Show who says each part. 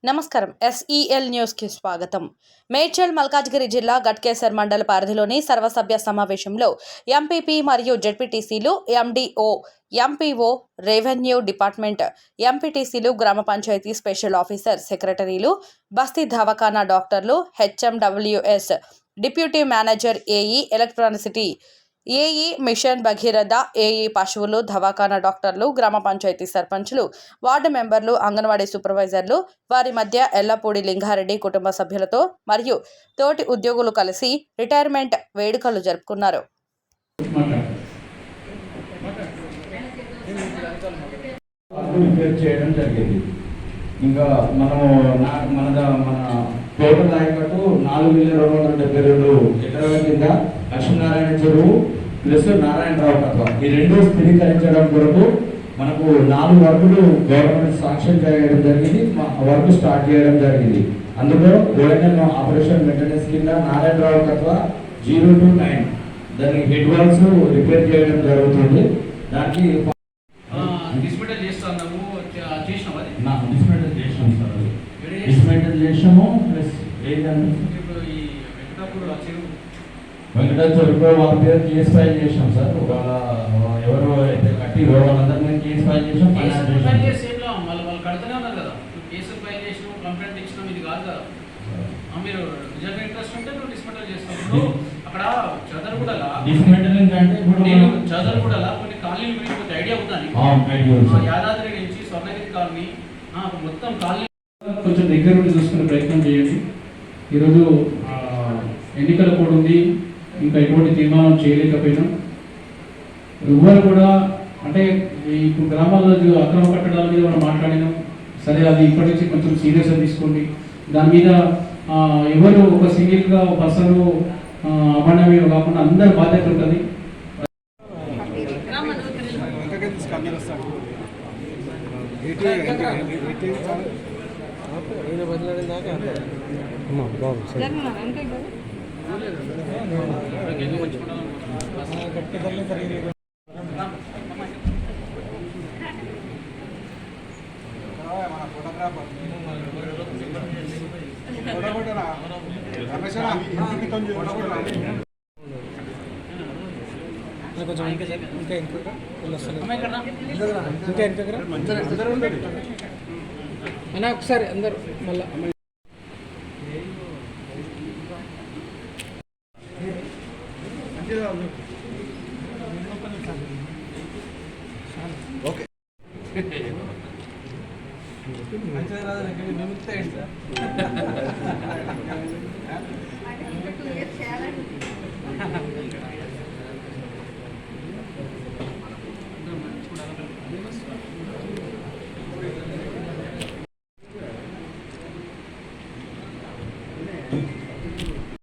Speaker 1: నమస్కారం. SEL news కి స్వాగతం. మేడ్చల్ మల్కాజ్గిరి జిల్లా గట్కేసర్ మండల పరిధిలోని సర్వసభ్య సమావేశంలో ఎంపీపీ మరియు జెడ్పీటీసీలు, MDO, MPO, రెవెన్యూ డిపార్ట్మెంట్, ఎంపీటీసీలు, గ్రామ పంచాయతీ స్పెషల్ ఆఫీసర్, సెక్రటరీలు, బస్తీ దవాఖానా డాక్టర్లు, HMWS, deputy manager, AE, electricity, AE, mission Bhagiratha, AE, పశువులు, దవాఖానా డాక్టర్లు, గ్రామ పంచాయతీ సర్పంచ్లు, వార్డు మెంబర్లు, అంగన్వాడీ సూపర్వైజర్లు, వారి మధ్య ఎల్లపూడి లింగారెడ్డి కుటుంబ సభ్యులతో మరియు తోటి ఉద్యోగులు కలిసి రిటైర్మెంట్ వేడుకలు జరుపుకున్నారు.
Speaker 2: ఇంకా మన టోటల్ ఆయకట్టు 4,272 ఎకరాల కింద లక్ష్మీనారాయణ చెరువు ప్లస్ నారాయణరావు కథ ఈ రెండు స్థిరీకరించడం కొరకు మనకు 4 వర్కులు గవర్నమెంట్ శాంక్షన్ చేయడం జరిగింది. వర్క్ స్టార్ట్ చేయడం జరిగింది. అందులో ఓఎన్ఎం ఆపరేషన్ మెయింటెనెన్స్ కింద నారాయణరావు కథ 0 to 9 దానికి హెడ్ వాల్స్ రిపేర్ చేయడం జరుగుతుంది. దానికి
Speaker 3: డిస్మెంటల్ చేస్తాము
Speaker 2: ప్లస్ వెంకటాచూరులో వాళ్ళ పేరు కేసు ఫైల్ చేసాం సార్. వాళ్ళ ఎవరు అయితే కట్టిరో వాళ్ళందరినీ కేసు ఫైల్ చేసాం.
Speaker 3: వాళ్ళు కడుతూనే ఉన్నారు కదా, కేసు ఫైల్ చేసినాం, కంప్లైంట్ ఇచ్చినాం, ఇది కాదు కదా. మీరు నిజంగా ఇంట్రెస్ట్ ఉంటే నువ్వు డిస్మెంటల్ చేస్తావు. అక్కడ చదరగూడలా
Speaker 2: డిస్మెంటలింగ్ అంటే ఇప్పుడు
Speaker 3: నేను చదరగూడలా కొన్ని కాలనీలు విడిపోతే ఐడియా అవుతాను. యాదాద్రి నుంచి స్వర్ణగిరి కాలనీ మొత్తం కాలనీ కొంచెం దగ్గర నుండి చూసుకునే ప్రయత్నం చేయండి. ఈరోజు ఎన్నికల కోడ్ ఉంది, ఇంకా ఎటువంటి తీర్మానం చేయలేకపోయినాం. ఎవరు కూడా అంటే ఇప్పుడు గ్రామాల్లో అక్రమ కట్టడాల మీద మనం మాట్లాడినాం. సరే, అది ఇప్పటి నుంచి కొంచెం సీరియస్గా తీసుకోండి. దాని మీద ఎవరు ఒక సింగిల్గా ఒక పర్సన్ అభండమీ కాకుండా అందరి బాధ్యత ఉంటుంది. అయినా ఒకసారి అందరు మళ్ళీ ఓకే